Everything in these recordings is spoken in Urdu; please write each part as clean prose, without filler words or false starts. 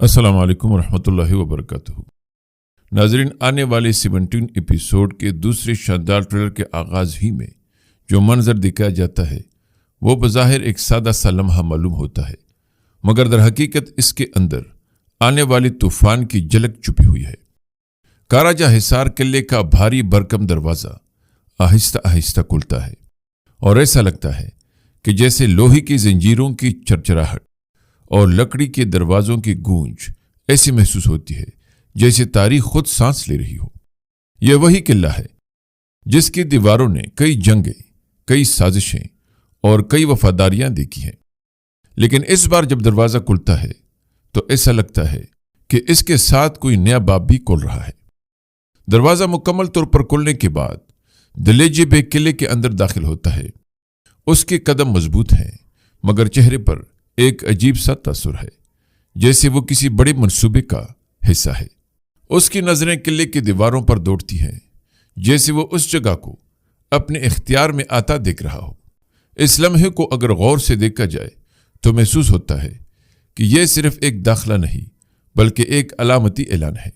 السلام علیکم ورحمۃ اللہ وبرکاتہ۔ ناظرین، آنے والے 17 ایپیسوڈ کے دوسرے شاندار ٹریلر کے آغاز ہی میں جو منظر دکھایا جاتا ہے وہ بظاہر ایک سادہ سا لمحہ معلوم ہوتا ہے، مگر در حقیقت اس کے اندر آنے والے طوفان کی جھلک چھپی ہوئی ہے۔ کاراجہ حصار قلعے کا بھاری بھرکم دروازہ آہستہ آہستہ کھلتا ہے اور ایسا لگتا ہے کہ جیسے لوہے کی زنجیروں کی چرچراہٹ اور لکڑی کے دروازوں کی گونج ایسی محسوس ہوتی ہے جیسے تاریخ خود سانس لے رہی ہو۔ یہ وہی قلعہ ہے جس کی دیواروں نے کئی جنگیں، کئی سازشیں اور کئی وفاداریاں دیکھی ہیں، لیکن اس بار جب دروازہ کھلتا ہے تو ایسا لگتا ہے کہ اس کے ساتھ کوئی نیا باب بھی کھل رہا ہے۔ دروازہ مکمل طور پر کھلنے کے بعد دلیجے بے قلعے کے اندر داخل ہوتا ہے۔ اس کے قدم مضبوط ہیں مگر چہرے پر ایک عجیب سا تاثر ہے، جیسے وہ کسی بڑے منصوبے کا حصہ ہے۔ اس کی نظریں قلعے کی دیواروں پر دوڑتی ہیں، جیسے وہ اس جگہ کو اپنے اختیار میں آتا دیکھ رہا ہو۔ اس لمحے کو اگر غور سے دیکھا جائے تو محسوس ہوتا ہے کہ یہ صرف ایک داخلہ نہیں بلکہ ایک علامتی اعلان ہے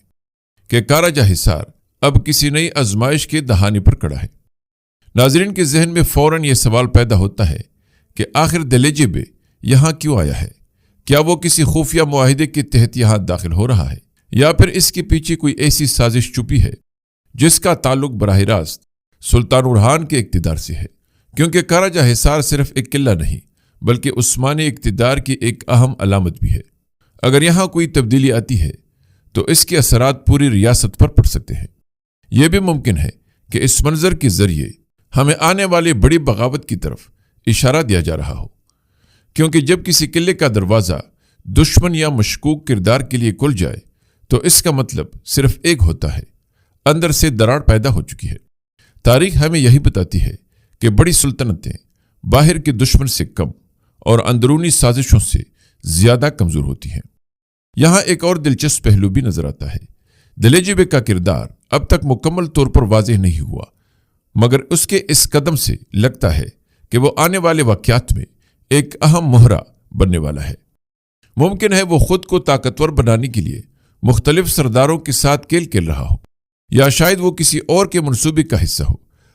کہ کاراجہ حصار اب کسی نئی آزمائش کے دہانے پر کھڑا ہے۔ ناظرین کے ذہن میں فوراً یہ سوال پیدا ہوتا ہے کہ آخر دلیجے بے یہاں کیوں آیا ہے؟ کیا وہ کسی خفیہ معاہدے کے تحت یہاں داخل ہو رہا ہے، یا پھر اس کے پیچھے کوئی ایسی سازش چھپی ہے جس کا تعلق براہ راست سلطان اورحان کے اقتدار سے ہے؟ کیونکہ کاراجہ حصار صرف ایک قلعہ نہیں بلکہ عثمانی اقتدار کی ایک اہم علامت بھی ہے۔ اگر یہاں کوئی تبدیلی آتی ہے تو اس کے اثرات پوری ریاست پر پڑ سکتے ہیں۔ یہ بھی ممکن ہے کہ اس منظر کے ذریعے ہمیں آنے والے بڑی بغاوت کی طرف اشارہ دیا جا رہا ہو، کیونکہ جب کسی قلعے کا دروازہ دشمن یا مشکوک کردار کے لیے کھل جائے تو اس کا مطلب صرف ایک ہوتا ہے، اندر سے دراڑ پیدا ہو چکی ہے۔ تاریخ ہمیں یہی بتاتی ہے کہ بڑی سلطنتیں باہر کے دشمن سے کم اور اندرونی سازشوں سے زیادہ کمزور ہوتی ہیں۔ یہاں ایک اور دلچسپ پہلو بھی نظر آتا ہے۔ دلیجے بے کا کردار اب تک مکمل طور پر واضح نہیں ہوا، مگر اس کے اس قدم سے لگتا ہے کہ وہ آنے والے واقعات میں ایک اہم مہرہ بننے والا ہے۔ ممکن ہے وہ خود کو طاقتور بنانے کے لیے مختلف سرداروں کے ساتھ کھیل کھیل رہا ہو، یا شاید وہ کسی اور کے منصوبے کا حصہ ہو۔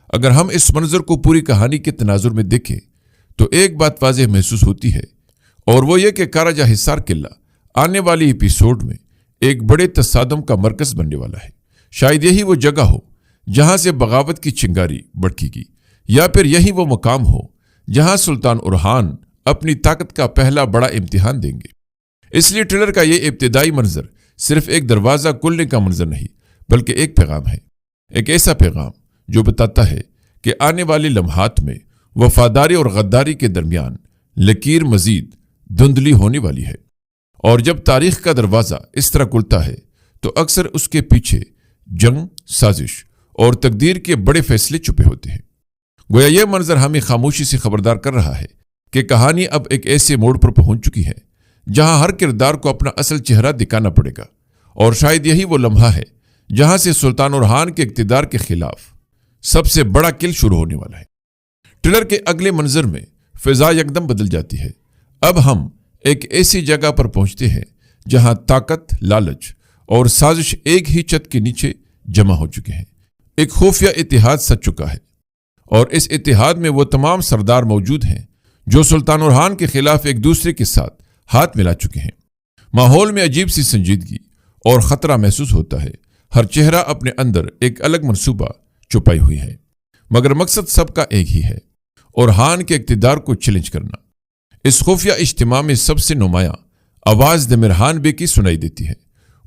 اگر ہم اس منظر کو پوری کہانی کے تناظر میں دیکھیں تو ایک بات واضح محسوس ہوتی ہے، اور وہ یہ کہ کاراجہ حصار قلعہ آنے والی ایپیسوڈ میں ایک بڑے تصادم کا مرکز بننے والا ہے۔ شاید یہی وہ جگہ ہو جہاں سے بغاوت کی چنگاری بڑھے گی، یا پھر یہی وہ مقام ہو جہاں سلطان اورحان اپنی طاقت کا پہلا بڑا امتحان دیں گے۔ اس لیے ٹریلر کا یہ ابتدائی منظر صرف ایک دروازہ کھلنے کا منظر نہیں بلکہ ایک پیغام ہے، ایک ایسا پیغام جو بتاتا ہے کہ آنے والے لمحات میں وفاداری اور غداری کے درمیان لکیر مزید دھندلی ہونے والی ہے، اور جب تاریخ کا دروازہ اس طرح کھلتا ہے تو اکثر اس کے پیچھے جنگ، سازش اور تقدیر کے بڑے فیصلے چھپے ہوتے ہیں۔ گویا یہ منظر ہمیں خاموشی سے خبردار کر رہا ہے کہ کہانی اب ایک ایسے موڑ پر پہنچ چکی ہے جہاں ہر کردار کو اپنا اصل چہرہ دکھانا پڑے گا، اور شاید یہی وہ لمحہ ہے جہاں سے سلطان اورحان کے اقتدار کے خلاف سب سے بڑا کل شروع ہونے والا ہے۔ ٹریلر کے اگلے منظر میں فضا یکدم بدل جاتی ہے۔ اب ہم ایک ایسی جگہ پر پہنچتے ہیں جہاں طاقت، لالچ اور سازش ایک ہی چھت کے نیچے جمع ہو چکے ہیں۔ ایک خفیہ اتحاد سج چکا ہے، اور اس اتحاد میں وہ تمام سردار موجود ہیں جو سلطان اورحان کے خلاف ایک دوسرے کے ساتھ ہاتھ ملا چکے ہیں۔ ماحول میں عجیب سی سنجیدگی اور خطرہ محسوس ہوتا ہے۔ ہر چہرہ اپنے اندر ایک الگ منصوبہ چھپائی ہوئی ہے، مگر مقصد سب کا ایک ہی ہے، اورحان کے اقتدار کو چیلنج کرنا۔ اس خفیہ اجتماع میں سب سے نمایاں آواز دمرحان بے کی سنائی دیتی ہے۔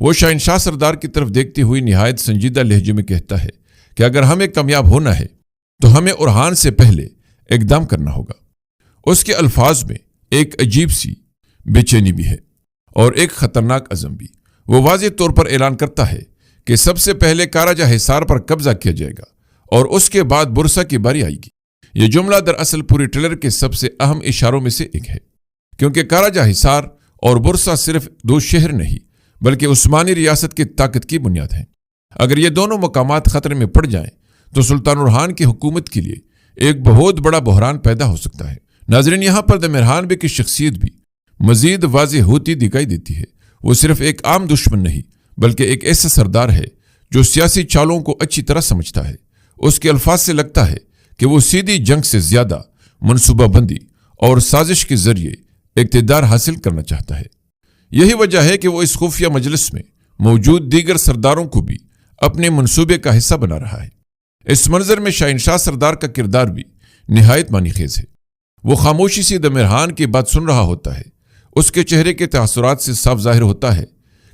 وہ شہنشاہ سردار کی طرف دیکھتے ہوئے نہایت سنجیدہ لہجے میں کہتا ہے کہ اگر ہمیں کامیاب ہونا ہے تو ہمیں اورحان سے پہلے اقدام کرنا ہوگا۔ اس کے الفاظ میں ایک عجیب سی بے چینی بھی ہے اور ایک خطرناک عزم بھی۔ وہ واضح طور پر اعلان کرتا ہے کہ سب سے پہلے کاراجہ حصار پر قبضہ کیا جائے گا اور اس کے بعد برسا کی باری آئے گی۔ یہ جملہ دراصل پوری ٹریلر کے سب سے اہم اشاروں میں سے ایک ہے، کیونکہ کاراجہ حصار اور برسا صرف دو شہر نہیں بلکہ عثمانی ریاست کی طاقت کی بنیاد ہیں۔ اگر یہ دونوں مقامات خطرے میں پڑ جائیں تو سلطان اورحان کی حکومت کے لیے ایک بہت بڑا بحران پیدا ہو سکتا ہے۔ ناظرین، یہاں پر دمرحان بے کی شخصیت بھی مزید واضح ہوتی دکھائی دیتی ہے۔ وہ صرف ایک عام دشمن نہیں بلکہ ایک ایسا سردار ہے جو سیاسی چالوں کو اچھی طرح سمجھتا ہے۔ اس کے الفاظ سے لگتا ہے کہ وہ سیدھی جنگ سے زیادہ منصوبہ بندی اور سازش کے ذریعے اقتدار حاصل کرنا چاہتا ہے۔ یہی وجہ ہے کہ وہ اس خفیہ مجلس میں موجود دیگر سرداروں کو بھی اپنے منصوبے کا حصہ بنا رہا ہے۔ اس منظر میں شاہنشاہ سردار کا کردار بھی نہایت معنی خیز ہے۔ وہ خاموشی سے دمرحان کی بات سن رہا ہوتا ہے۔ اس کے چہرے کے تاثرات سے صاف ظاہر ہوتا ہے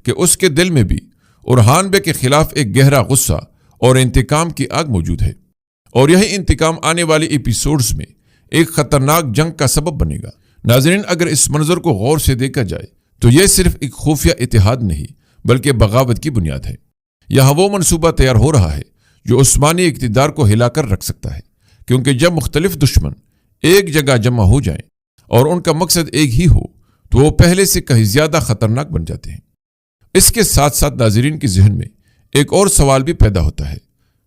کہ اس کے دل میں بھی اورحان بے کے خلاف ایک گہرا غصہ اور انتقام کی آگ موجود ہے، اور یہی انتقام آنے والے ایپیسوڈز میں ایک خطرناک جنگ کا سبب بنے گا۔ ناظرین، اگر اس منظر کو غور سے دیکھا جائے تو یہ صرف ایک خفیہ اتحاد نہیں بلکہ بغاوت کی بنیاد ہے۔ یہاں وہ منصوبہ تیار ہو رہا ہے جو عثمانی اقتدار کو ہلا کر رکھ سکتا ہے، کیونکہ جب مختلف دشمن ایک جگہ جمع ہو جائیں اور ان کا مقصد ایک ہی ہو تو وہ پہلے سے کہیں زیادہ خطرناک بن جاتے ہیں۔ اس کے ساتھ ساتھ ناظرین کے ذہن میں ایک اور سوال بھی پیدا ہوتا ہے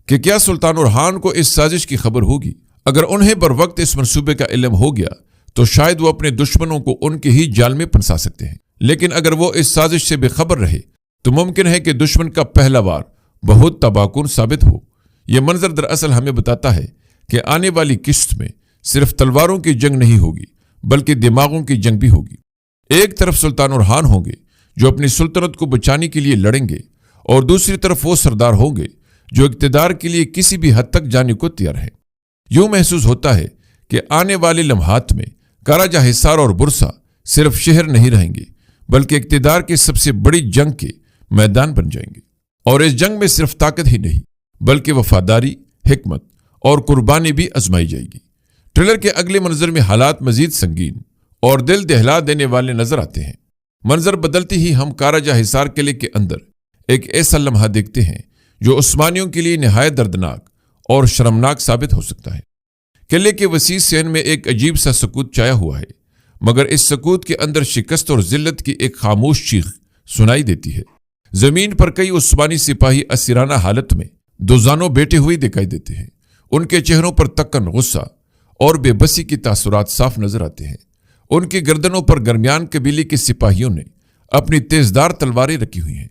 کہ کیا سلطان اورحان کو اس سازش کی خبر ہوگی؟ اگر انہیں بر وقت اس منصوبے کا علم ہو گیا تو شاید وہ اپنے دشمنوں کو ان کے ہی جال میں پھنسا سکتے ہیں، لیکن اگر وہ اس سازش سے بے خبر رہے تو ممکن ہے کہ دشمن کا پہلا وار بہت تباہ کن ثابت ہو۔ یہ منظر دراصل ہمیں بتاتا ہے کہ آنے والی قسط میں صرف تلواروں کی جنگ نہیں ہوگی بلکہ دماغوں کی جنگ بھی ہوگی۔ ایک طرف سلطان اورحان ہوں گے جو اپنی سلطنت کو بچانے کے لیے لڑیں گے، اور دوسری طرف وہ سردار ہوں گے جو اقتدار کے لیے کسی بھی حد تک جانے کو تیار ہیں۔ یوں محسوس ہوتا ہے کہ آنے والے لمحات میں کاراجہ حصار اور برسا صرف شہر نہیں رہیں گے بلکہ اقتدار کی سب سے بڑی جنگ کے میدان بن جائیں گے، اور اس جنگ میں صرف طاقت ہی نہیں بلکہ وفاداری، حکمت اور قربانی بھی آزمائی جائے گی۔ ٹریلر کے اگلے منظر میں حالات مزید سنگین اور دل دہلا دینے والے نظر آتے ہیں۔ منظر بدلتے ہی ہم کاراجہ حصار قلعے کے اندر ایک ایسا لمحہ دیکھتے ہیں جو عثمانیوں کے لیے نہایت دردناک اور شرمناک ثابت ہو سکتا ہے۔ قلعے کے وسیع صحن میں ایک عجیب سا سکوت چھایا ہوا ہے، مگر اس سکوت کے اندر شکست اور ذلت کی ایک خاموش چیخ سنائی دیتی ہے۔ زمین پر کئی عثمانی سپاہی اسیرانہ حالت میں دوزانوں بیٹھے ہوئے دکھائی دیتے ہیں۔ ان کے چہروں پر تکن، غصہ اور بے بسی کی تاثرات صاف نظر آتے ہیں۔ ان کی گردنوں پر گرمیان قبیلے کے سپاہیوں نے اپنی تیزدار تلواریں رکھی ہوئی ہیں۔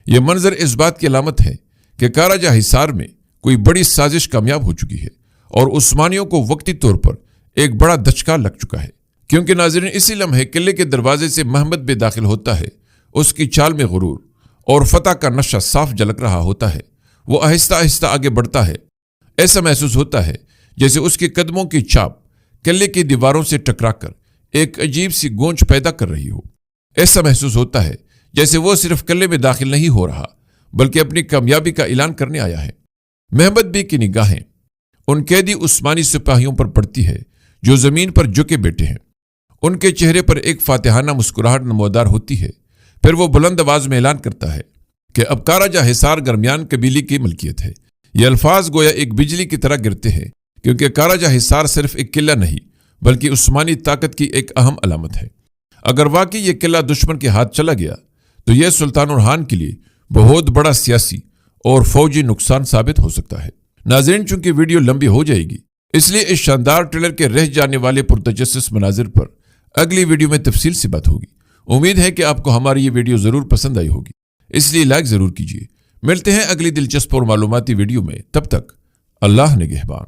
یہ منظر اس بات کی علامت ہے کہ کاراجہ حصار میں کوئی بڑی سازش کامیاب ہو چکی ہے اور عثمانیوں کو وقتی طور پر ایک بڑا دھچکا لگ چکا ہے، کیونکہ ناظرین اسی لمحے قلعے کے دروازے سے محمد بے داخل ہوتا ہے۔ اس کی چال میں غرور اور فتح کا نشہ صاف جھلک رہا ہوتا ہے۔ وہ آہستہ آہستہ آگے بڑھتا ہے، ایسا محسوس ہوتا ہے جیسے اس کے قدموں کی چاپ قلعے کی دیواروں سے ٹکرا کر ایک عجیب سی گونج پیدا کر رہی ہو۔ ایسا محسوس ہوتا ہے جیسے وہ صرف قلعے میں داخل نہیں ہو رہا بلکہ اپنی کامیابی کا اعلان کرنے آیا ہے۔ محمد بی کی نگاہیں ان قیدی عثمانی سپاہیوں پر پڑتی ہے جو زمین پر جھکے بیٹھے ہیں۔ ان کے چہرے پر ایک فاتحانہ مسکراہٹ نمودار ہوتی ہے۔ پھر وہ بلند آواز میں اعلان کرتا ہے کہ اب کاراجہ حصار گرمیان قبیلے کی ملکیت ہے۔ یہ الفاظ گویا ایک بجلی کی طرح گرتے ہیں، کیونکہ کاراجہ حصار صرف ایک قلعہ نہیں بلکہ عثمانی طاقت کی ایک اہم علامت ہے۔ اگر واقعی یہ قلعہ دشمن کے ہاتھ چلا گیا تو یہ سلطان اورحان کے لیے بہت بڑا سیاسی اور فوجی نقصان ثابت ہو سکتا ہے۔ ناظرین، چونکہ ویڈیو لمبی ہو جائے گی اس لیے اس شاندار ٹریلر کے رہ جانے والے پرتجسس مناظر پر اگلی ویڈیو میں تفصیل سے بات ہوگی۔ امید ہے کہ آپ کو ہماری یہ ویڈیو ضرور پسند آئی ہوگی، اس لیے لائک ضرور کیجیے۔ ملتے ہیں اگلی دلچسپ اور معلوماتی ویڈیو میں، تب تک اللہ نگہبان۔